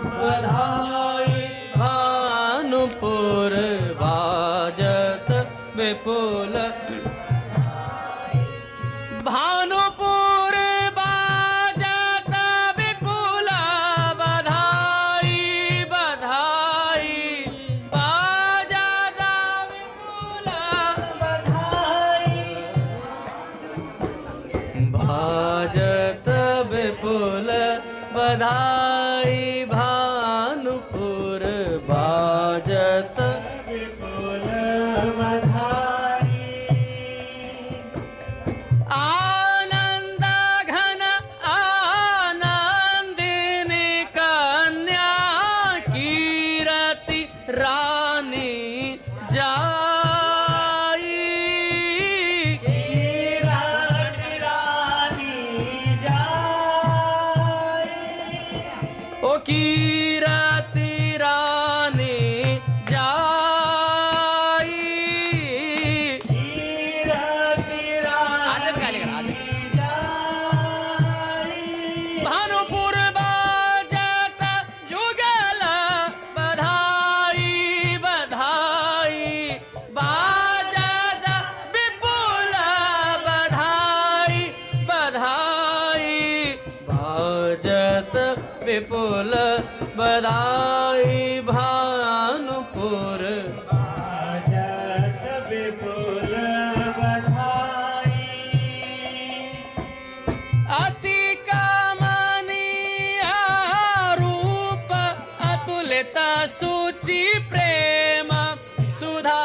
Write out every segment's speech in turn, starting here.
बधाई भानुपुर बाजत विपुल भानुपुर बाजत विपुल बधाई बधाई बाजत विपुल बधाई बाजत विपुल बधाई भानुपुर बाजत विपुल बधाई आनंद घन आनंदिनी कन्या कीरति रानी जाई कीरति रानी जाई ओ कीरति रानी जाई कीरति रानी जाई भानुपुर बाजत युगल बधाई बधाई बाजत विपुल बधाई बधाई बाजत विपुल बधाई भानुपुर बाजत विपुल बधाई अति कमनीय रूप अतुलित सुचि प्रेम सुधा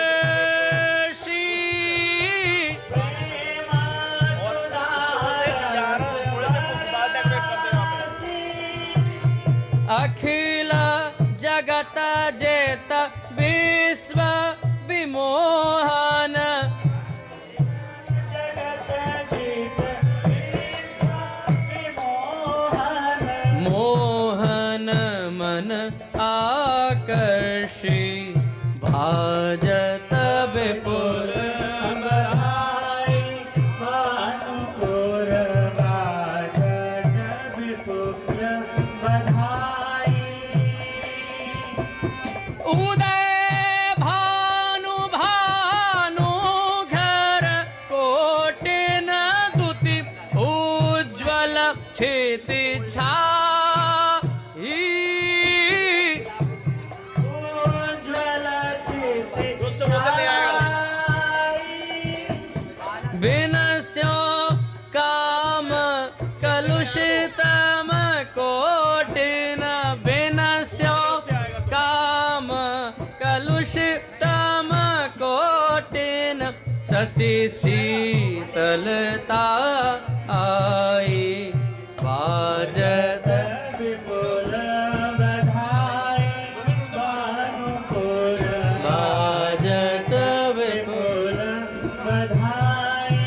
रसवर्षी प्रेम सुधा अखिल जगत जेत विश्व विमोहन जगत जेत विश्व विमोहन मोहन मन आकर्षी भाजत विपुल बधाई भानुपुर बाजत विपुल बधाई उदय भानु भानु घर कोटिन दुति उज्ज्वल क्षिति छाई उज्ज्वल क्षिति छाई विनश्यो काम कलुषितम कोटिन विनश्यो काम कलुषितम कोटिन शशि शीतलता आई बाजत विपुल बधाई भानुपुर बाजत विपुल बधाई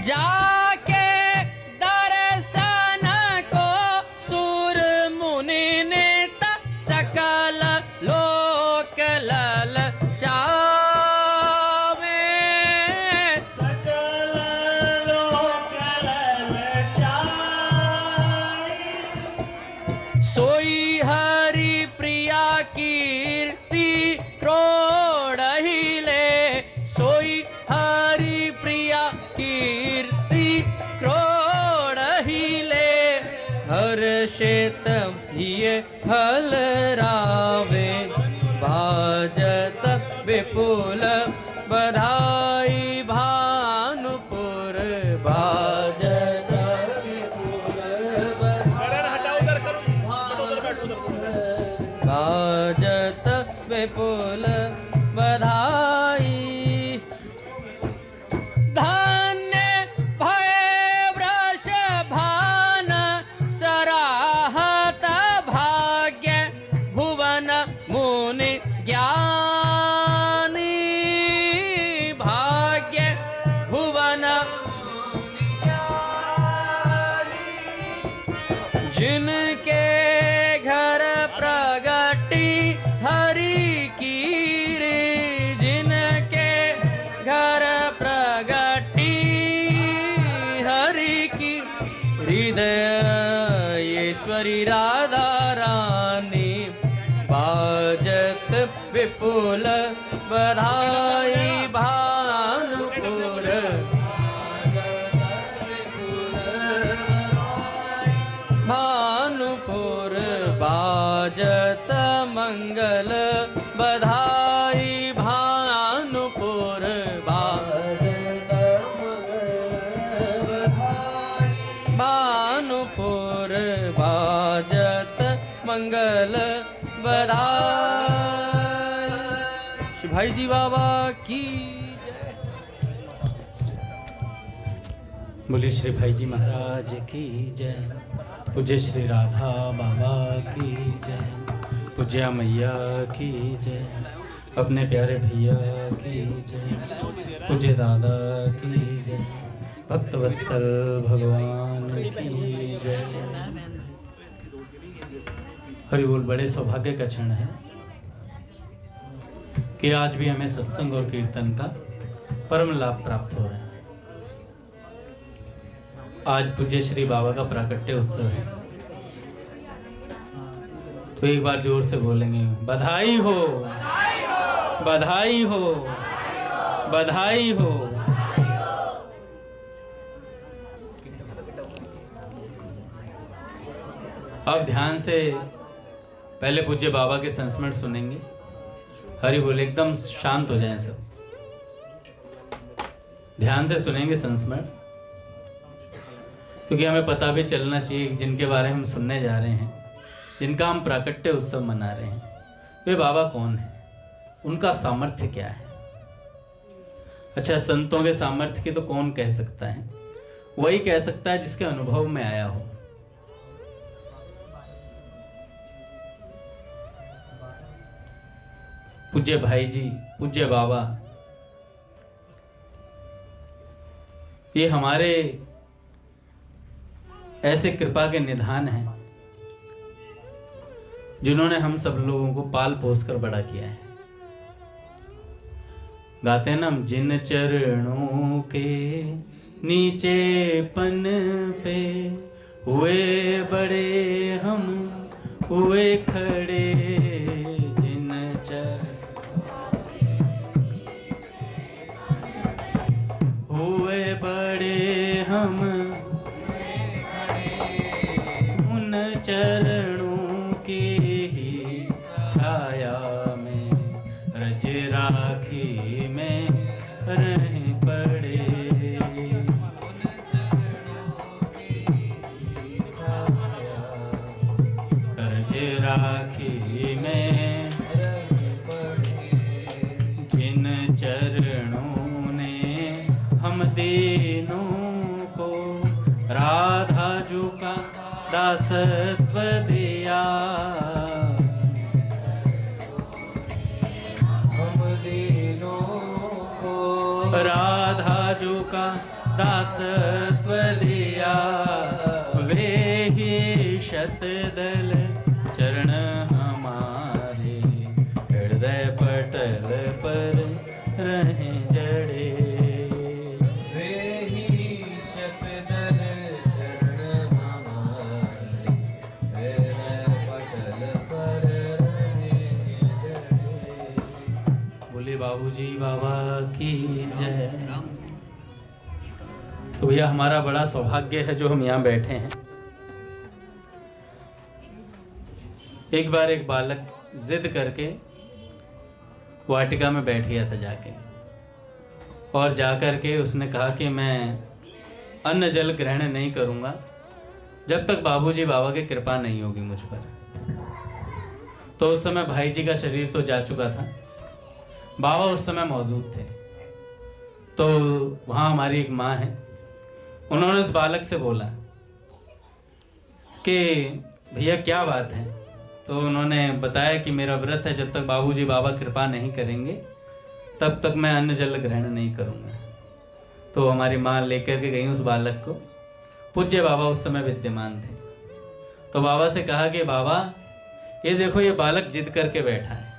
जाके दर्शन को सुर मुनि नेत सकल लोक लल चावे सकल लोक लल चावे सोई हरि प्रिया कीर्ति क्रोड़हिले सोई हरि प्रिया कीर्ति क्रोड़हिले हर्षित हिय फल रावे बाजत विपुल बधाई भानुपुर बाजत विपुल बाजत विपुल बधाई धन्य भय वृषभान सराहत भाग्य भुवन मुनि ज्ञानी भाग्य भुवन जिनके घर प्रगति हरि की रे जिनके घर प्रगति हरि की विधयेश्वरी राधा रानी बाजत विपुल बधाई भानुपुर भानुपुर बाजत मंगल बधाई भानुपुर भानुपुर बाजत मंगल बधाई। श्री भाई जी बाबा की जय। बोले श्री भाई जी महाराज की जय। पूज्य श्री राधा बाबा की जय। पूज्या मैया की जय। अपने प्यारे भैया की जय। पूज्य दादा की जय। भक्तवत्सल भगवान की जय। हरि बोल। बड़े सौभाग्य का क्षण है कि आज भी हमें सत्संग और कीर्तन का परम लाभ प्राप्त हो रहा है। आज पूज्य श्री बाबा का प्राकट्य उत्सव है, तो एक बार जोर से बोलेंगे बधाई हो, बधाई हो, बधाई हो। अब ध्यान से पहले पूज्य बाबा के संस्मरण सुनेंगे। हरि बोल। एकदम शांत हो जाएं सब, ध्यान से सुनेंगे संस्मरण, क्योंकि हमें पता भी चलना चाहिए कि जिनके बारे में हम सुनने जा रहे हैं, जिनका हम प्राकट्य उत्सव मना रहे हैं, वे बाबा कौन है, उनका सामर्थ्य क्या है। अच्छा, संतों के सामर्थ्य की तो कौन कह सकता है, वही कह सकता है जिसके अनुभव में आया हो। पूज्य भाई जी, पूज्य बाबा, ये हमारे ऐसे कृपा के निधान हैं जिन्होंने हम सब लोगों को पाल पोस कर बड़ा किया है। गाते हैं ना हम, जिन चरणों के नीचे पन पे हुए बड़े हम हुए खड़े, जिन हुए बड़े हम उन चरणों की ही छाया में रज राखी में रह पड़े, रज राखी में जिन चरणों ने हम तीनों को राधा जी का दासत्व दिया, हम तीनों को राधा जी का दासत्व दिया, वे ही शतदल चरण हमारे हृदय पटल पर रहे जड़े, वे ही शतदल चरण हमारे हृदय पटल पर रहे जड़े। बोले बाबूजी बाबा की जय। तो भैया हमारा बड़ा सौभाग्य है जो हम यहाँ बैठे हैं। एक बार एक बालक जिद करके वाटिका में बैठ गया था जाके, और जाकर के उसने कहा कि मैं अन्न जल ग्रहण नहीं करूँगा जब तक बाबूजी बाबा की कृपा नहीं होगी मुझ पर। तो उस समय भाई जी का शरीर तो जा चुका था, बाबा उस समय मौजूद थे। तो वहाँ हमारी एक माँ है, उन्होंने उस बालक से बोला कि भैया क्या बात है। तो उन्होंने बताया कि मेरा व्रत है, जब तक बाबूजी बाबा कृपा नहीं करेंगे तब तक मैं अन्न जल ग्रहण नहीं करूँगा। तो हमारी माँ लेकर के गई उस बालक को। पूज्य बाबा उस समय विद्यमान थे। तो बाबा से कहा कि बाबा ये देखो, ये बालक जिद करके बैठा है,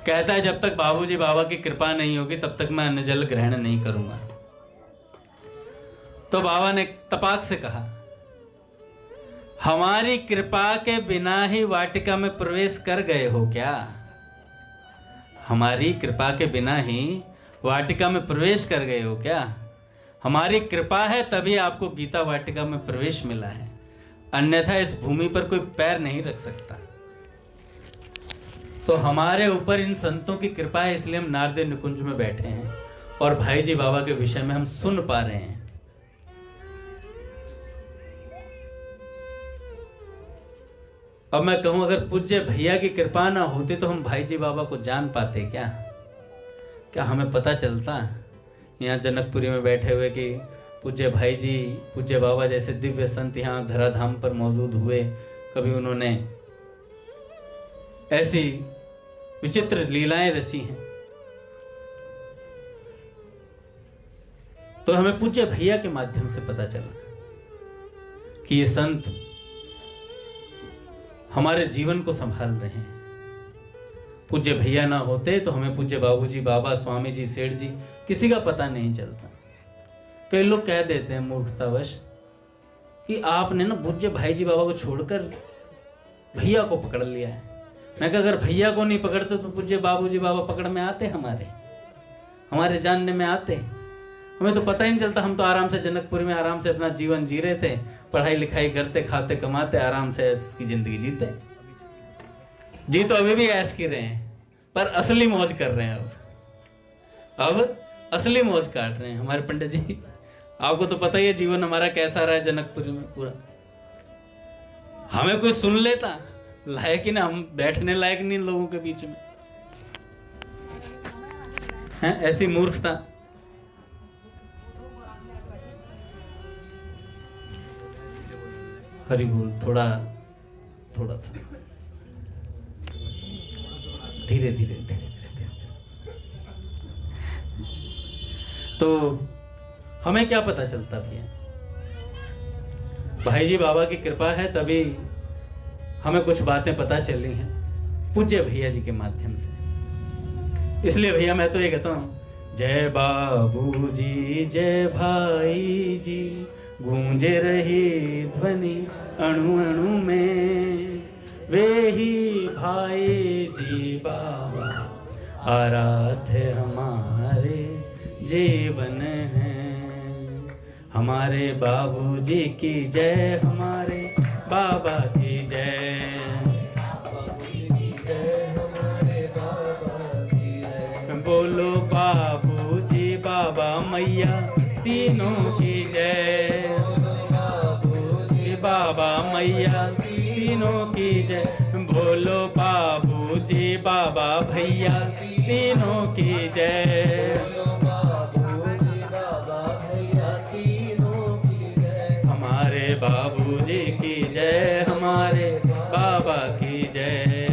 कहता है जब तक बाबूजी बाबा की कृपा नहीं होगी तब तक मैं अन्न जल ग्रहण नहीं करूँगा। तो बाबा ने तपाक से कहा, हमारी कृपा के बिना ही वाटिका में प्रवेश कर गए हो क्या? हमारी कृपा के बिना ही वाटिका में प्रवेश कर गए हो क्या? हमारी कृपा है तभी आपको गीता वाटिका में प्रवेश मिला है, अन्यथा इस भूमि पर कोई पैर नहीं रख सकता। तो हमारे ऊपर इन संतों की कृपा है, इसलिए हम नारद निकुंज में बैठे हैं और भाई जी बाबा के विषय में हम सुन पा रहे हैं। अब मैं कहूं, अगर पूज्य भैया की कृपा ना होती तो हम भाई जी बाबा को जान पाते क्या? क्या हमें पता चलता यहाँ जनकपुरी में बैठे हुए कि पूज्य भाई जी, पूज्य बाबा जैसे दिव्य संत यहाँ धराधाम पर मौजूद हुए, कभी उन्होंने ऐसी विचित्र लीलाएं रची हैं। तो हमें पूज्य भैया के माध्यम से पता चला कि ये संत हमारे जीवन को संभाल रहे हैं। पूज्य भैया ना होते तो हमें पूज्य बाबूजी, बाबा, स्वामी जी, सेठ जी, किसी का पता नहीं चलता। कई लोग कह देते हैं मूर्खतावश कि आपने ना पूज्य भाई जी बाबा को छोड़कर भैया को पकड़ लिया है। मैं कहा, अगर भैया को नहीं पकड़ते तो पूज्य बाबूजी बाबा पकड़ में आते, हमारे जानने में आते। हमें तो पता ही नहीं चलता। हम तो आराम से जनकपुरी में आराम से अपना जीवन जी रहे थे, पढ़ाई लिखाई करते, खाते कमाते, आराम से इसकी जिंदगी जीते। जी तो अभी भी ऐश की रहे हैं, पर असली मौज कर रहे हैं। अब असली मौज काट रहे हैं हमारे पंडित जी। आपको तो पता ही है जीवन हमारा कैसा रहा है जनकपुरी में पूरा। हमें कोई सुन लेता, लायक ही ना, हम बैठने लायक नहीं लोगों के बीच में हैं। ऐसी मूर्खता। हरि बोल। थोड़ा सा धीरे धीरे। तो हमें क्या पता चलता भैया? भाई जी बाबा की कृपा है तभी हमें कुछ बातें पता चली हैं पूज्य भैया जी के माध्यम से। इसलिए भैया मैं तो ये कहता हूँ, जय बाबू जी, जय भाई जी, गूंजे रही ध्वनि अणु अणु में, वे ही भाई जी बाबा आराध्य हमारे जीवन हैं। हमारे बाबूजी की जय, हमारे बाबा की जय, बोलो बाबूजी बाबा मैया तीनों की जय, बाबूजी बाबा मैया तीनों की जय, बोलो बाबूजी बाबा भैया तीनों की जय, हमारे बाबूजी की जय, हमारे बाबा की जय,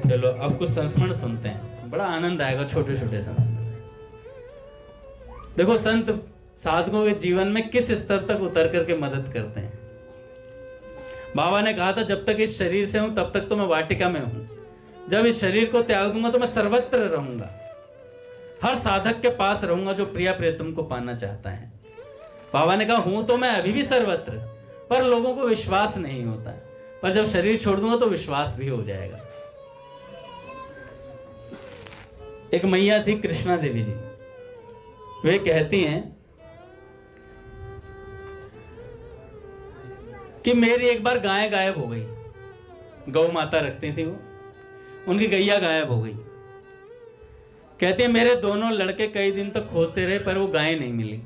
चलो अब कुछ संस्मरण सुनते हैं, बड़ा आनंद आएगा। छोटे छोटे संस्मरण। देखो संत साधकों के जीवन में किस स्तर तक उतर करके मदद करते हैं। बाबा ने कहा था, जब तक इस शरीर से हूं तब तक तो मैं वाटिका में हूं, जब इस शरीर को त्याग दूंगा तो मैं सर्वत्र रहूंगा, हर साधक के पास रहूंगा जो प्रिया प्रियतम को पाना चाहता है। बाबा ने कहा, हूं तो मैं अभी भी सर्वत्र, पर लोगों को विश्वास नहीं होता, पर जब शरीर छोड़ दूंगा तो विश्वास भी हो जाएगा। एक मैया थी कृष्णा देवी जी, वे कहती हैं कि मेरी एक बार गाय गायब हो गई। गौ माता रखती थी वो, उनकी गैया गायब हो गई। कहती है मेरे दोनों लड़के कई दिन तक खोजते रहे पर वो गाय नहीं मिली।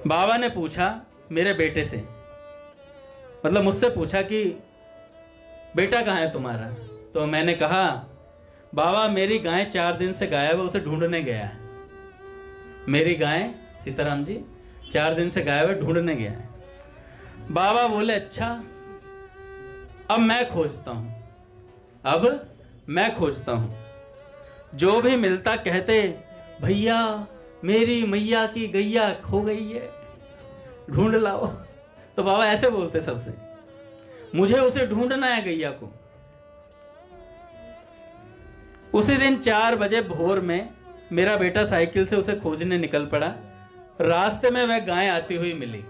बाबा ने पूछा मेरे बेटे से, मतलब मुझसे पूछा कि बेटा कहाँ है तुम्हारा? तो मैंने कहा, बाबा मेरी गाय 4 दिन से गायब है, उसे ढूंढने गया है। मेरी गाय सीताराम जी 4 दिन से गायब है, ढूंढने गया है। बाबा बोले अच्छा, अब मैं खोजता हूं। जो भी मिलता कहते, भैया मेरी मैया की गैया खो गई है, ढूंढ लाओ। तो बाबा ऐसे बोलते सबसे, मुझे उसे ढूंढना है गैया को। उसी दिन 4 बजे भोर में मेरा बेटा साइकिल से उसे खोजने निकल पड़ा। रास्ते में वह गाय आती हुई मिली।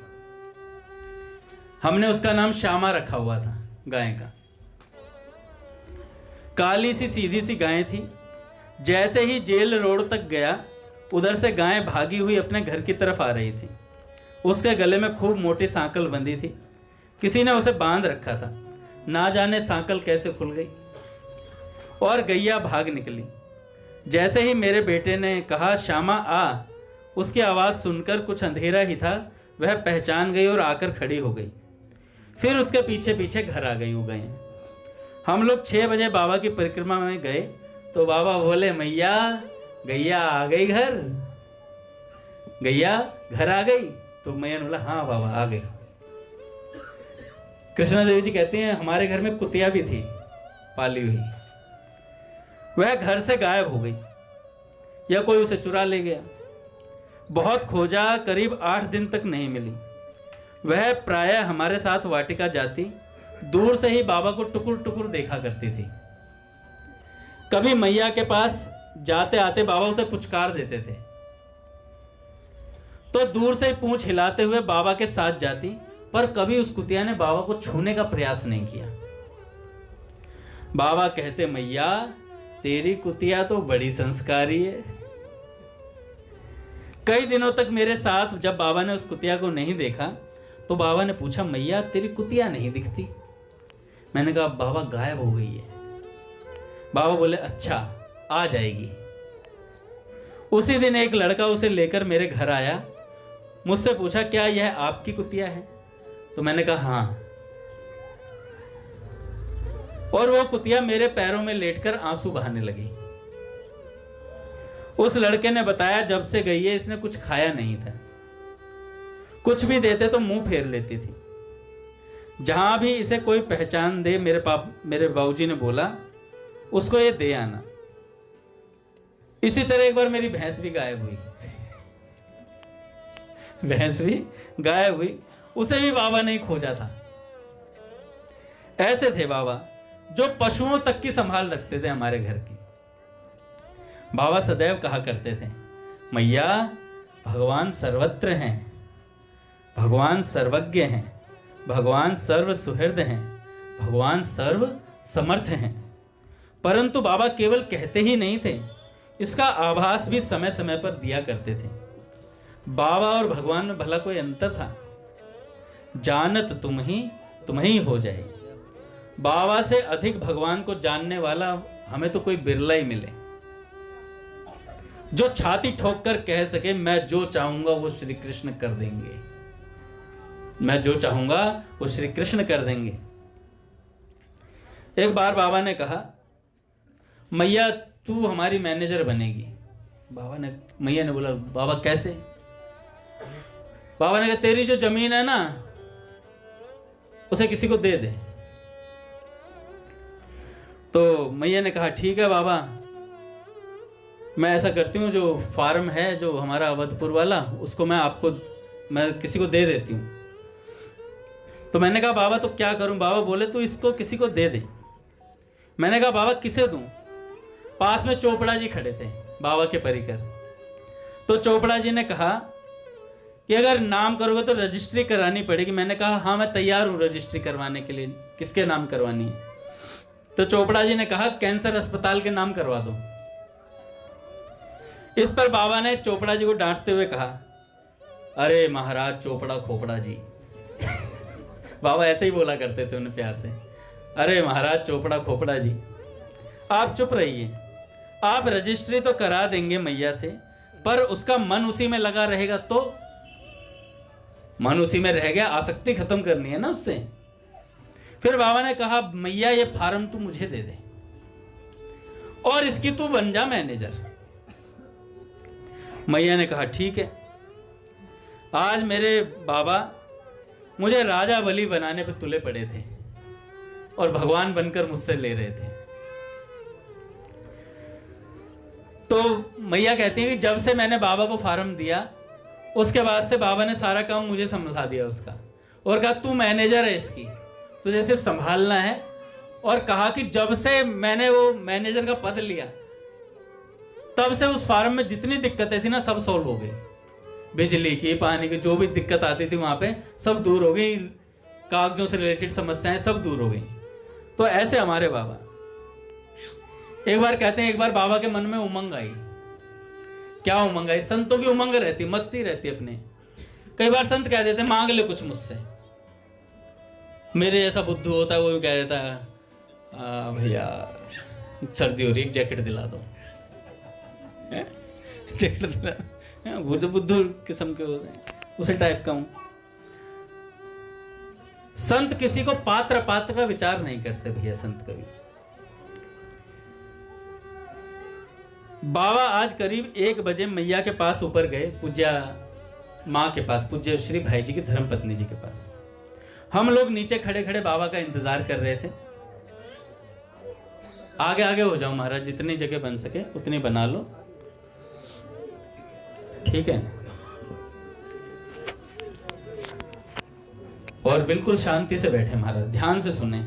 हमने उसका नाम श्यामा रखा हुआ था, गाय का। काली सी सीधी सी गाय थी। जैसे ही जेल रोड तक गया, उधर से गाय भागी हुई अपने घर की तरफ आ रही थी। उसके गले में खूब मोटी सांकल बंधी थी। किसी ने उसे बांध रखा था। ना जाने सांकल कैसे खुल गई और गैया भाग निकली। जैसे ही मेरे बेटे ने कहा श्यामा आ, उसकी आवाज़ सुनकर, कुछ अंधेरा ही था, वह पहचान गई और आकर खड़ी हो गई। फिर उसके पीछे पीछे घर आ गई वो गए। हम लोग 6 बजे बाबा की परिक्रमा में गए तो बाबा बोले, मैया गैया आ गई घर, गैया घर आ गई। तो मैया ने बोला, हाँ बाबा आ गई। कृष्णा देवी जी कहती हैं हमारे घर में कुतिया भी थी पाली हुई। वह घर से गायब हो गई या कोई उसे चुरा ले गया। बहुत खोजा, करीब 8 दिन तक नहीं मिली। वह प्रायः हमारे साथ वाटिका जाती, दूर से ही बाबा को टुकुर टुकुर देखा करती थी। कभी मैया के पास जाते आते बाबा उसे पुचकार देते थे तो दूर से पूंछ हिलाते हुए बाबा के साथ जाती, पर कभी उस कुतिया ने बाबा को छूने का प्रयास नहीं किया। बाबा कहते, मैया तेरी कुतिया तो बड़ी संस्कारी है। कई दिनों तक मेरे साथ जब बाबा ने उस कुतिया को नहीं देखा तो बाबा ने पूछा, मैया तेरी कुतिया नहीं दिखती। मैंने कहा बाबा गायब हो गई है। बाबा बोले, अच्छा आ जाएगी। उसी दिन एक लड़का उसे लेकर मेरे घर आया। मुझसे पूछा, क्या यह आपकी कुतिया है? तो मैंने कहा हाँ। और वो कुतिया मेरे पैरों में लेटकर आंसू बहाने लगी। उस लड़के ने बताया, जब से गई है इसने कुछ खाया नहीं था। कुछ भी देते तो मुंह फेर लेती थी। जहां भी इसे कोई पहचान दे, मेरे बाबूजी ने बोला, उसको ये दे आना। इसी तरह एक बार मेरी भैंस भी गायब हुई। भैंस भी गायब हुई, उसे भी बाबा ने खोजा था। ऐसे थे बाबा जो पशुओं तक की संभाल रखते थे हमारे घर की। बाबा सदैव कहा करते थे, मैया भगवान सर्वत्र हैं, भगवान सर्वज्ञ हैं, भगवान सर्व सुहृद हैं, भगवान सर्व समर्थ हैं। परंतु बाबा केवल कहते ही नहीं थे, इसका आभास भी समय समय पर दिया करते थे। बाबा और भगवान में भला कोई अंतर था? जानत तुम ही हो जाए। बाबा से अधिक भगवान को जानने वाला हमें तो कोई बिरला ही मिले, जो छाती ठोक कर कह सके, मैं जो चाहूंगा वो श्री कृष्ण कर देंगे, मैं जो चाहूंगा वो श्री कृष्ण कर देंगे। एक बार बाबा ने कहा, मैया तू हमारी मैनेजर बनेगी। मैया ने बोला, बाबा कैसे? बाबा ने कहा, तेरी जो जमीन है ना उसे किसी को दे दे। तो मैया ने कहा, ठीक है बाबा, मैं ऐसा करती हूँ, जो फार्म है जो हमारा अवधपुर वाला, उसको मैं किसी को दे देती हूँ। तो मैंने कहा बाबा तो क्या करूं? बाबा बोले, तू इसको किसी को दे दे। मैंने कहा बाबा किसे दूं? पास में चोपड़ा जी खड़े थे, बाबा के परिकर। तो चोपड़ा जी ने कहा कि अगर नाम करोगे तो रजिस्ट्री करानी पड़ेगी। मैंने कहा हाँ मैं तैयार हूँ रजिस्ट्री करवाने के लिए। किसके नाम करवानी है? तो चोपड़ा जी ने कहा कैंसर अस्पताल के नाम करवा दो। इस पर बाबा ने चोपड़ा जी को डांटते हुए कहा, अरे महाराज चोपड़ा खोपड़ा जी। बाबा ऐसे ही बोला करते थे उन्हें प्यार से, अरे महाराज चोपड़ा खोपड़ा जी, आप चुप रहिए। आप रजिस्ट्री तो करा देंगे मैया से, पर उसका मन उसी में लगा रहेगा तो? मन उसी में रह गया, आसक्ति खत्म करनी है ना उससे। फिर बाबा ने कहा मैया ये फार्म तू मुझे दे दे और इसकी तू बन जा मैनेजर। मैया ने कहा ठीक है। आज मेरे बाबा मुझे राजा बलि बनाने पर तुले पड़े थे और भगवान बनकर मुझसे ले रहे थे। तो मैया कहती है कि जब से मैंने बाबा को फार्म दिया उसके बाद से बाबा ने सारा काम मुझे संभाल दिया उसका, और कहा तू मैनेजर है इसकी, तुझे सिर्फ संभालना है। और कहा कि जब से मैंने वो मैनेजर का पद लिया तब से उस फार्म में जितनी दिक्कतें थी ना सब सॉल्व हो गई। बिजली की, पानी की, जो भी दिक्कत आती थी वहां पे सब दूर हो गई। कागजों से रिलेटेड समस्याएं सब दूर हो गई। तो ऐसे हमारे बाबा। एक बार कहते हैं, एक बार बाबा के मन में उमंग आई। क्या उमंग आई? संतों की उमंग रहती, मस्ती रहती अपने। कई बार संत कह देते मांग ले कुछ मुझसे। मेरे जैसा बुद्धू होता है वो भी कह देता है भैया सर्दी हो रही, एक जैकेट दिला दो। जैकेट दिला, वो तो बुद्धू किस्म के होते हैं, उसी टाइप का हूं। संत किसी को पात्र का विचार नहीं करते भैया। संत कभी। बाबा आज करीब 1 बजे मैया के पास ऊपर गए, पूज्या माँ के पास, पूज्य श्री भाई जी की धर्मपत्नी जी के पास। हम लोग नीचे खड़े खड़े बाबा का इंतजार कर रहे थे। आगे आगे हो जाओ महाराज, जितनी जगह बन सके उतनी बना लो, ठीक है। और बिल्कुल शांति से बैठे महाराज, ध्यान से सुने,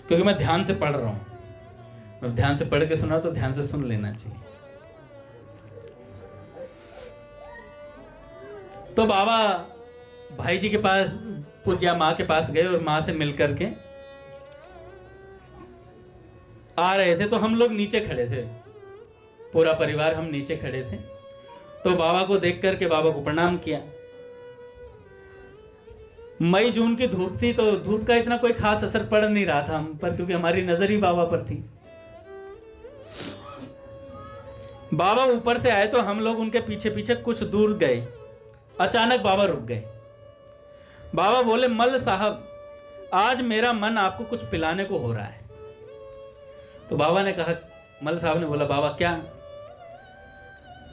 क्योंकि मैं ध्यान से पढ़ रहा हूं। मैं ध्यान से पढ़ के सुना तो ध्यान से सुन लेना चाहिए। तो बाबा भाई जी के पास, पूज्या माँ के पास गए और माँ से मिल करके आ रहे थे। तो हम लोग नीचे खड़े थे, पूरा परिवार हम नीचे खड़े थे। तो बाबा को देख करके बाबा को प्रणाम किया। मई जून की धूप थी, तो धूप का इतना कोई खास असर पड़ नहीं रहा था हम पर, क्योंकि हमारी नजर ही बाबा पर थी। बाबा ऊपर से आए तो हम लोग उनके पीछे पीछे कुछ दूर गए। अचानक बाबा रुक गए। बाबा बोले, मल साहब आज मेरा मन आपको कुछ पिलाने को हो रहा है। तो बाबा ने कहा, मल साहब ने बोला, बाबा क्या?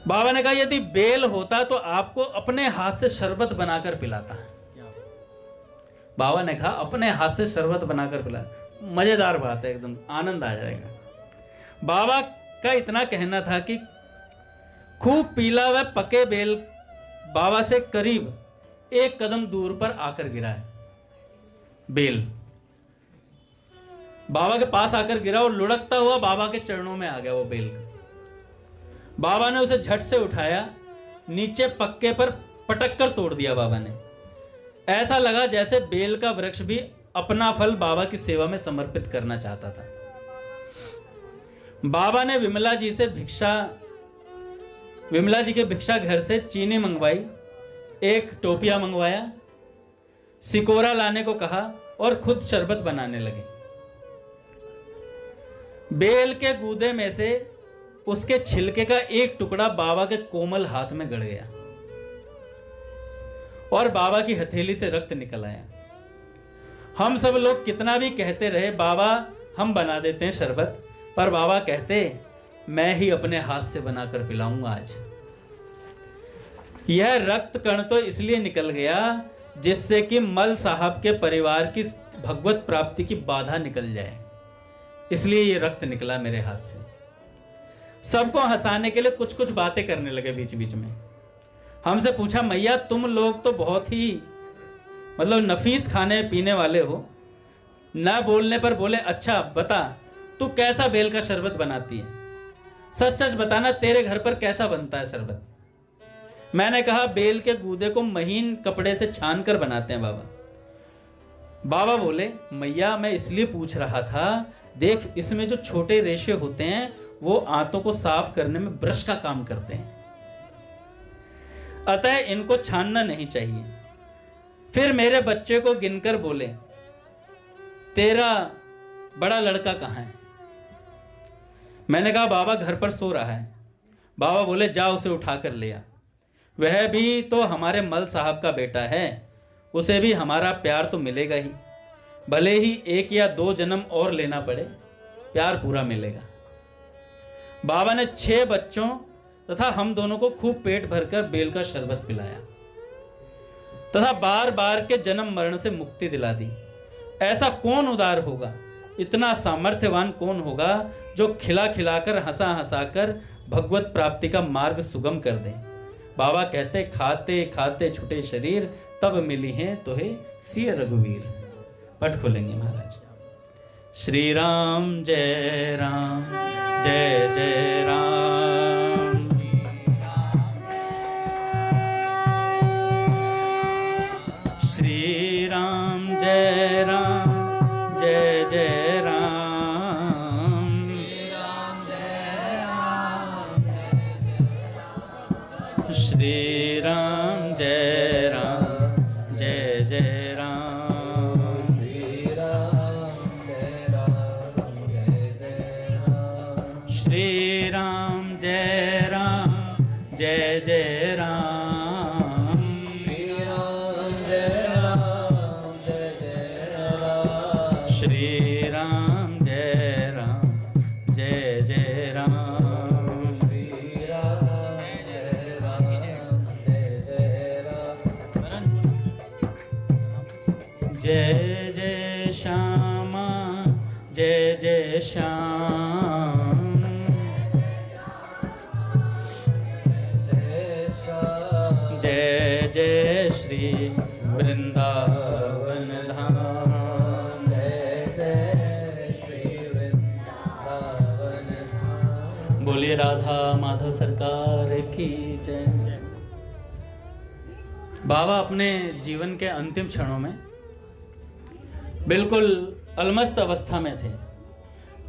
बाबा ने कहा, यदि बेल होता तो आपको अपने हाथ से शरबत बनाकर पिलाता। बाबा ने कहा, अपने हाथ से शरबत बनाकर पिला। मजेदार बात है, एकदम आनंद आ जाएगा। बाबा का इतना कहना था कि खूब पीला व पके बेल बाबा से करीब 1 कदम दूर पर आकर गिरा है। बेल बाबा के पास आकर गिरा और लुढ़कता हुआ बाबा के चरणों में आ गया वो बेल। बाबा ने उसे झट से उठाया, नीचे पक्के पर पटक कर तोड़ दिया बाबा ने। ऐसा लगा जैसे बेल का वृक्ष भी अपना फल बाबा की सेवा में समर्पित करना चाहता था। बाबा ने विमला जी के भिक्षा घर से चीनी मंगवाई, 1 टोपिया मंगवाया, सिकोरा लाने को कहा और खुद शरबत बनाने लगे। बेल के गूदे में से उसके छिलके का एक टुकड़ा बाबा के कोमल हाथ में गड़ गया और बाबा की हथेली से रक्त निकल आया। हम सब लोग कितना भी कहते रहे, बाबा हम बना देते हैं शरबत, पर बाबा कहते, मैं ही अपने हाथ से बनाकर पिलाऊंगा आज। यह रक्त कण तो इसलिए निकल गया जिससे कि मल साहब के परिवार की भगवत प्राप्ति की बाधा निकल जाए, इसलिए ये रक्त निकला मेरे हाथ से। सबको हंसाने के लिए कुछ कुछ बातें करने लगे बीच बीच में। हमसे पूछा, मैया तुम लोग तो बहुत ही मतलब नफीस खाने पीने वाले हो। न बोलने पर बोले, अच्छा बता तू कैसा बेल का शरबत बनाती है, सच सच बताना तेरे घर पर कैसा बनता है शरबत। मैंने कहा, बेल के गूदे को महीन कपड़े से छान कर बनाते हैं बाबा। बाबा बोले, मैया मैं इसलिए पूछ रहा था, देख इसमें जो छोटे रेशे होते हैं वो आंतों को साफ करने में ब्रश का काम करते हैं, अतः इनको छानना नहीं चाहिए। फिर मेरे बच्चे को गिनकर बोले, तेरा बड़ा लड़का कहाँ है? मैंने कहा, बाबा घर पर सो रहा है। बाबा बोले, जा उसे उठा कर ले आ, वह भी तो हमारे मल साहब का बेटा है, उसे भी हमारा प्यार तो मिलेगा ही, भले ही 1 या 2 जन्म और लेना पड़े, प्यार पूरा मिलेगा। बाबा ने 6 बच्चों तथा हम दोनों को खूब पेट भरकर बेल का शरबत पिलाया तथा बार बार के जन्म मरण से मुक्ति दिला दी। ऐसा कौन उदार होगा, इतना सामर्थ्यवान कौन होगा जो खिला खिलाकर हंसा हंसाकर भगवत प्राप्ति का मार्ग सुगम कर दे। बाबा कहते, खाते खाते छुटे शरीर, तब मिली हैं तोहे सिय रघुवीर। पट खोलेंगे महाराज। श्री राम जय राम जय जय राम। श्री राम जय राम जय जय राम। श्री राम जय राम जय जय राम। श्री राम जय राम जय जय राम। श्री राम जय राम जय जय राम। श्री राम जय राम जय जय राम। श्री राम जय राम जय जय राम। श्री राम जय राम जय जय राम। जय जय श्यामा जय जय श्याम। जय श्याम जय जय श्री वृंदावन धाम। जय जय श्री वृंदावन धाम। बोलिए राधा माधव सरकार की जय। बाबा अपने जीवन के अंतिम क्षणों में बिल्कुल अलमस्त अवस्था में थे।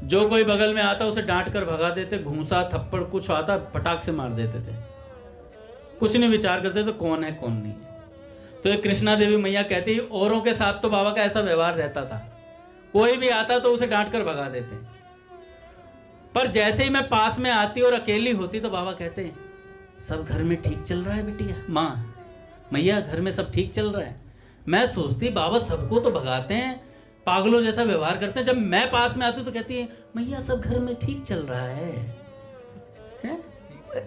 जो कोई बगल में आता उसे डांट कर भगा देते, घूंसा थप्पड़ कुछ आता पटाख से मार देते थे। कुछ नहीं विचार करते तो कौन है कौन नहीं है। तो ये कृष्णा देवी मैया कहती औरों के साथ तो बाबा का ऐसा व्यवहार रहता था, कोई भी आता तो उसे डांट कर भगा देते, पर जैसे ही मैं पास में आती और अकेली होती तो बाबा कहते सब घर में ठीक चल रहा है बिटिया, माँ मैया घर में सब ठीक चल रहा है। मैं सोचती बाबा सबको तो भगाते हैं, पागलों जैसा व्यवहार करते हैं, जब मैं पास में आती हूँ तो कहती है मैया सब घर में ठीक चल रहा है?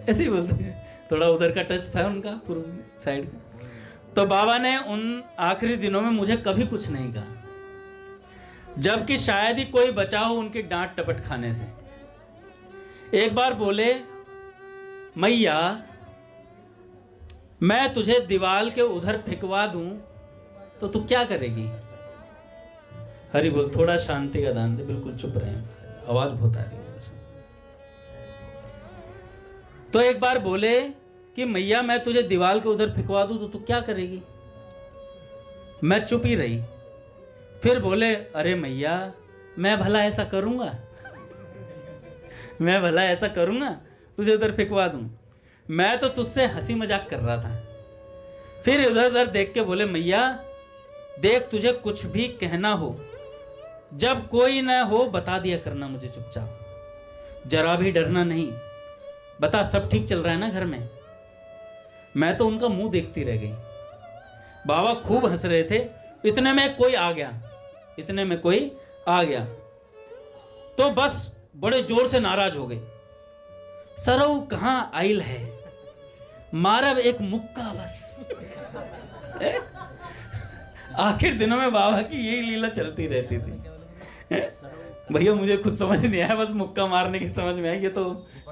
ऐसे ही बोलते हैं। थोड़ा उधर का टच था उनका, पूर्व साइड का। तो बाबा ने उन आखिरी दिनों में मुझे कभी कुछ नहीं कहा, जबकि शायद ही कोई बचा हो उनकी डांट टपट खाने से। एक बार बोले मैया मैं तुझे दीवार के उधर फेंकवा दूं तो तू क्या करेगी? हरि बोल। थोड़ा शांति का दान दे, बिल्कुल चुप रहे, आवाज बहुत आ रही है। तो एक बार बोले कि मैया मैं तुझे दीवार के उधर फेंकवा दूं तो तू क्या करेगी? मैं चुप ही रही। फिर बोले अरे मैया मैं भला ऐसा करूंगा मैं भला ऐसा करूंगा तुझे उधर फेंकवा दूं? मैं तो तुझसे हंसी मजाक कर रहा था। फिर इधर उधर देख के बोले मैया देख तुझे कुछ भी कहना हो, जब कोई ना हो बता दिया करना मुझे चुपचाप, जरा भी डरना नहीं। बता सब ठीक चल रहा है ना घर में? मैं तो उनका मुंह देखती रह गई। बाबा खूब हंस रहे थे। इतने में कोई आ गया तो बस बड़े जोर से नाराज हो गए। सरऊ कहां आइल है, मारब एक मुक्का बस। आखिर दिनों में बाबा की यही लीला चलती रहती थी। भैया मुझे खुद समझ नहीं आया, बस मुक्का मारने की समझ में आई, ये तो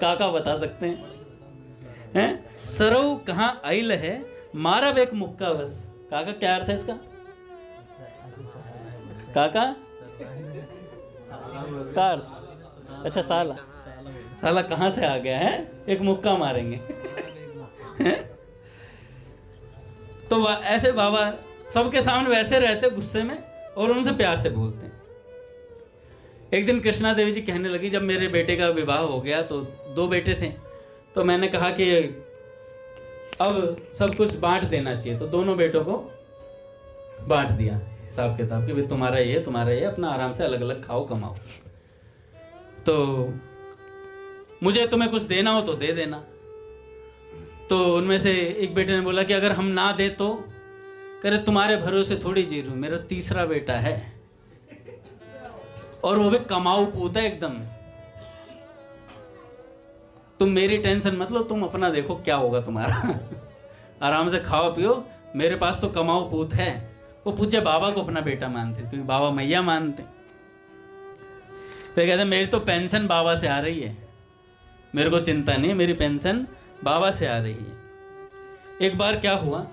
काका बता सकते हैं। सरऊ कहां आइल है, मारब एक मुक्का बस। काका क्या अर्थ है इसका? काका का अर्थ? अच्छा साला कहां से आ गया है, एक मुक्का मारेंगे। तो ऐसे बाबा सबके सामने वैसे रहते गुस्से में और उनसे प्यार से बोलते हैं। एक दिन कृष्णा देवी जी कहने लगी जब मेरे बेटे का विवाह हो गया तो 2 बेटे थे, तो मैंने कहा कि अब सब कुछ बांट देना चाहिए, तो दोनों बेटों को बांट दिया हिसाब किताब कि भाई तुम्हारा ये अपना आराम से अलग अलग खाओ कमाओ, तो मुझे तुम्हें कुछ देना हो तो दे देना। तो उनमें से एक बेटे ने बोला कि अगर हम ना दे तो? करे तुम्हारे भरोसे थोड़ी जी रहूं, मेरा तीसरा बेटा है और वो भी कमाऊ पूत है एकदम। तुम मेरी टेंशन मत लो, तुम अपना देखो क्या होगा तुम्हारा। आराम से खाओ पियो, मेरे पास तो कमाऊ पूत है। वो पूज्य बाबा को अपना बेटा मानते क्योंकि बाबा मैया मानते। तो कहते मेरी तो पेंशन बाबा से आ रही है, मेरे को चिंता नहीं, मेरी पेंशन बाबा से आ रही है। एक बार क्या हुआ,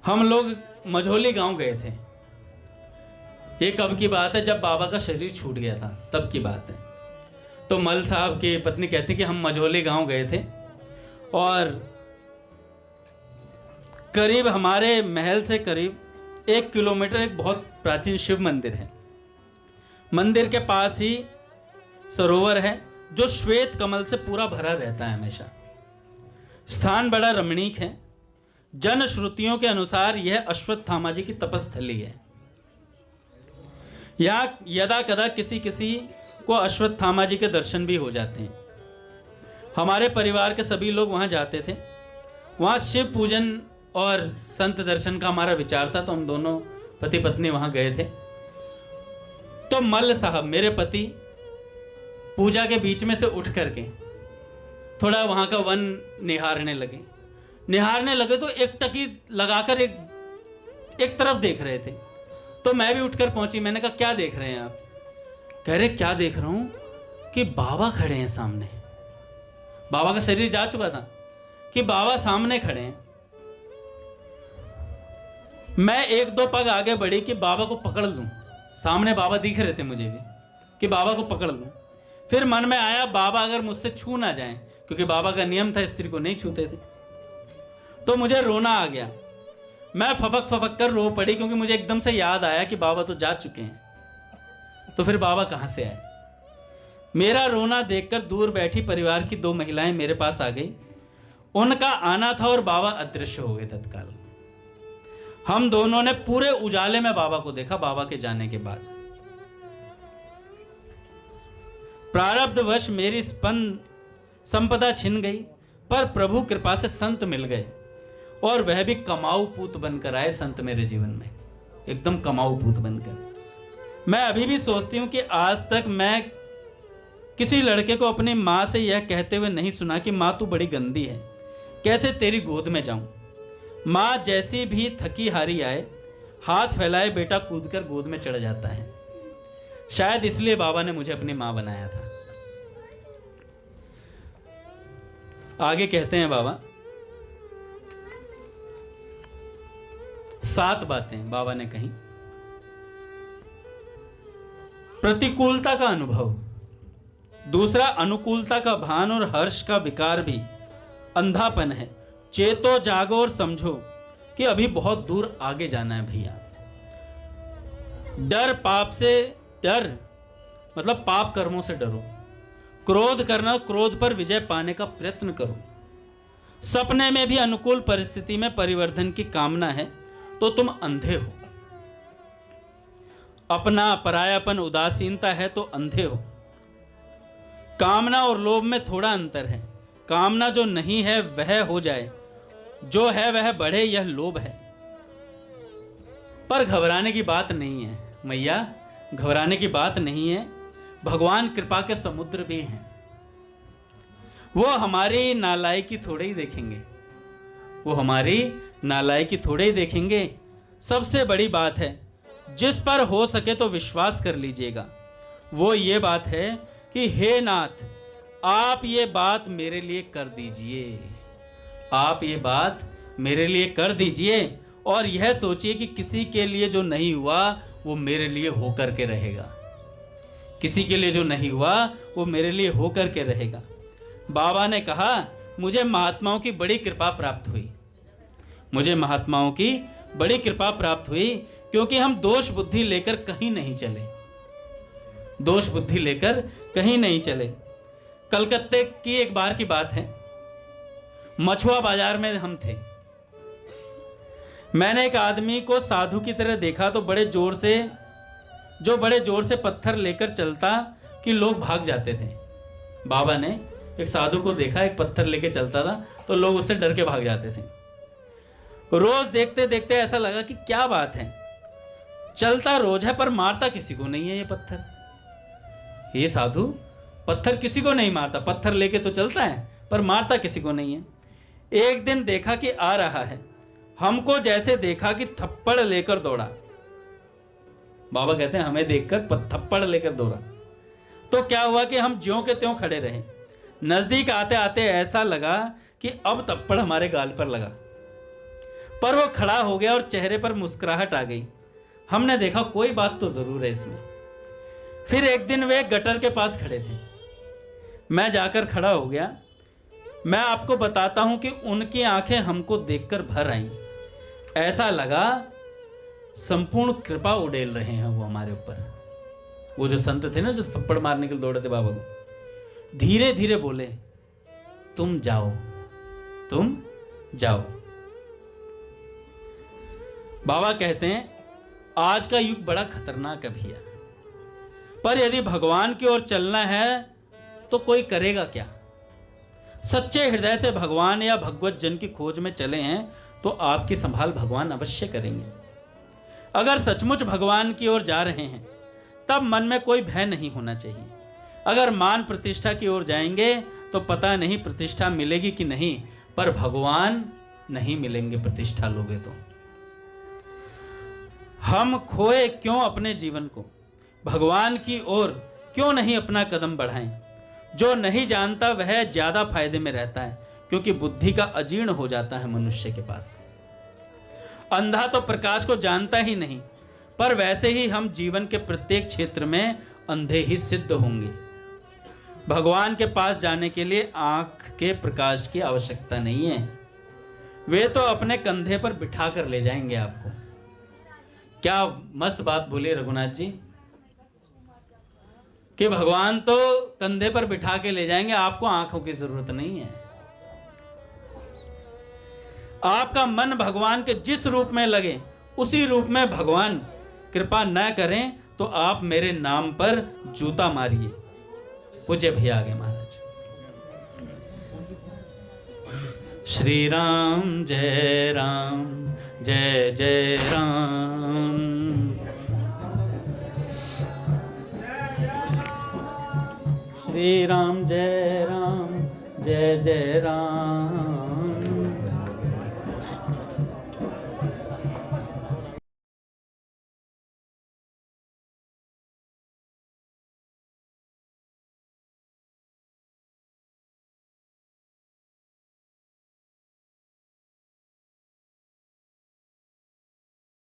हम लोग मझोली गांव गए थे। ये कब की बात है, जब बाबा का शरीर छूट गया था, तब की बात है। तो मल साहब की पत्नी कहती कि हम मझोली गांव गए थे और करीब हमारे महल से करीब 1 किलोमीटर एक बहुत प्राचीन शिव मंदिर है। मंदिर के पास ही सरोवर है जो श्वेत कमल से पूरा भरा रहता है हमेशा। स्थान बड़ा रमणीक है। जन श्रुतियों के अनुसार यह अश्वत्थामा जी की तपस्थली है। यहाँ यदा कदा किसी किसी को अश्वत्थामा जी के दर्शन भी हो जाते हैं। हमारे परिवार के सभी लोग वहाँ जाते थे। वहाँ शिव पूजन और संत दर्शन का हमारा विचार था, तो हम दोनों पति पत्नी वहाँ गए थे। तो मल्ल साहब मेरे पति पूजा के बीच में से उठ करके थोड़ा वहाँ का वन निहारने लगे तो एक टकी लगाकर एक तरफ देख रहे थे। तो मैं भी उठकर पहुंची। मैंने कहा क्या देख रहे हैं आप? कह रहे क्या देख रहा हूं कि बाबा खड़े हैं सामने। बाबा का शरीर जा चुका था कि बाबा सामने खड़े हैं। मैं 1-2 पग आगे बढ़ी कि बाबा को पकड़ लूं। सामने बाबा दिख रहे थे मुझे भी कि बाबा को पकड़ लूं। फिर मन में आया बाबा अगर मुझसे छू ना जाएं, क्योंकि बाबा का नियम था स्त्री को नहीं छूते थे। तो मुझे रोना आ गया। मैं फपक कर रो पड़ी क्योंकि मुझे एकदम से याद आया कि बाबा तो जा चुके हैं। तो फिर बाबा कहां से आए? मेरा रोना देखकर दूर बैठी परिवार की 2 महिलाएं मेरे पास आ गई। उनका आना था और बाबा अदृश्य हो गए तत्काल। हम दोनों ने पूरे उजाले में बाबा को देखा। बाबा के जाने के बाद प्रारब्धवश मेरी संपदा छिन गई, पर प्रभु कृपा से संत मिल गए और वह भी कमाऊ पूत बनकर आए। संत मेरे जीवन में एकदम कमाऊ पूत बनकर। मैं अभी भी सोचती हूं कि आज तक मैं किसी लड़के को अपनी मां से यह कहते हुए नहीं सुना कि मां तू बड़ी गंदी है, कैसे तेरी गोद में जाऊं। मां जैसी भी थकी हारी आए, हाथ फैलाए बेटा कूदकर गोद में चढ़ जाता है। शायद इसलिए बाबा ने मुझे अपनी मां बनाया था। आगे कहते हैं बाबा, 7 बातें बाबा ने कही। प्रतिकूलता का अनुभव, दूसरा अनुकूलता का भान और हर्ष का विकार भी अंधापन है। चेतो जागो और समझो कि अभी बहुत दूर आगे जाना है भैया। डर पाप से, डर मतलब पाप कर्मों से डरो। क्रोध करना, क्रोध पर विजय पाने का प्रयत्न करो। सपने में भी अनुकूल परिस्थिति में परिवर्तन की कामना है तो तुम अंधे हो। अपना परायापन उदासीनता है तो अंधे हो। कामना और लोभ में थोड़ा अंतर है। कामना जो नहीं है वह हो जाए, जो है वह बढ़े, यह लोभ है। पर घबराने की बात नहीं है मैया, घबराने की बात नहीं है। भगवान कृपा के समुद्र भी हैं। वो हमारी नालायकी थोड़े ही देखेंगे, वो हमारी नालायकी थोड़े ही देखेंगे। सबसे बड़ी बात है जिस पर हो सके तो विश्वास कर लीजिएगा, वो ये बात है कि हे नाथ, आप ये बात मेरे लिए कर दीजिए। आप ये बात मेरे लिए कर दीजिए और यह सोचिए कि किसी के लिए जो नहीं हुआ वो मेरे लिए होकर के रहेगा। किसी के लिए जो नहीं हुआ वो मेरे लिए होकर के रहेगा। बाबा ने कहा मुझे महात्माओं की बड़ी कृपा प्राप्त हुई। मुझे महात्माओं की बड़ी कृपा प्राप्त हुई क्योंकि हम दोष बुद्धि लेकर कहीं नहीं चले। दोष बुद्धि लेकर कहीं नहीं चले। कलकत्ते की एक बार की बात है, मछुआ बाजार में हम थे। मैंने एक आदमी को साधु की तरह देखा तो बड़े जोर से पत्थर लेकर चलता कि लोग भाग जाते थे। बाबा ने एक साधु को देखा, एक पत्थर लेके चलता था तो लोग उससे डर के भाग जाते थे। रोज देखते देखते ऐसा लगा कि क्या बात है, चलता रोज है पर मारता किसी को नहीं है ये पत्थर। ये साधु पत्थर किसी को नहीं मारता, पत्थर लेके तो चलता है पर मारता किसी को नहीं है। एक दिन देखा कि आ रहा है, हमको जैसे देखा कि थप्पड़ लेकर दौड़ा। बाबा कहते हैं हमें देखकर थप्पड़ लेकर दौड़ा। तो क्या हुआ कि हम ज्यों के त्यों खड़े रहे। नजदीक आते आते ऐसा लगा कि अब थप्पड़ हमारे गाल पर लगा, पर वो खड़ा हो गया और चेहरे पर मुस्कुराहट आ गई। हमने देखा कोई बात तो जरूर है इसमें। फिर एक दिन वे गटर के पास खड़े थे। मैं जाकर खड़ा हो गया। मैं आपको बताता हूं कि उनकी आंखें हमको देखकर भर आईं। ऐसा लगा संपूर्ण कृपा उड़ेल रहे हैं वो हमारे ऊपर। वो जो संत थे ना, जो थप्पड़ मारने के लिए दौड़े थे बाबा को, धीरे धीरे बोले, तुम जाओ, तुम जाओ। बाबा कहते हैं आज का युग बड़ा खतरनाक है भैया, पर यदि भगवान की ओर चलना है तो कोई करेगा क्या। सच्चे हृदय से भगवान या भगवत जन की खोज में चले हैं तो आपकी संभाल भगवान अवश्य करेंगे। अगर सचमुच भगवान की ओर जा रहे हैं तब मन में कोई भय नहीं होना चाहिए। अगर मान प्रतिष्ठा की ओर जाएंगे तो पता नहीं प्रतिष्ठा मिलेगी कि नहीं, पर भगवान नहीं मिलेंगे प्रतिष्ठा लोगे तो। हम खोए क्यों अपने जीवन को, भगवान की ओर क्यों नहीं अपना कदम बढ़ाएं। जो नहीं जानता वह ज्यादा फायदे में रहता है, क्योंकि बुद्धि का अजीर्ण हो जाता है मनुष्य के पास। अंधा तो प्रकाश को जानता ही नहीं, पर वैसे ही हम जीवन के प्रत्येक क्षेत्र में अंधे ही सिद्ध होंगे। भगवान के पास जाने के लिए आंख के प्रकाश की आवश्यकता नहीं है, वे तो अपने कंधे पर बिठा कर ले जाएंगे आपको। क्या मस्त बात बोली रघुनाथ जी कि भगवान तो कंधे पर बिठा के ले जाएंगे, आपको आंखों की जरूरत नहीं है। आपका मन भगवान के जिस रूप में लगे उसी रूप में भगवान कृपा न करें तो आप मेरे नाम पर जूता मारिए। पूज्य भैया आगे महाराज। श्री राम जय राम जय जय राम। श्री राम जय जय राम।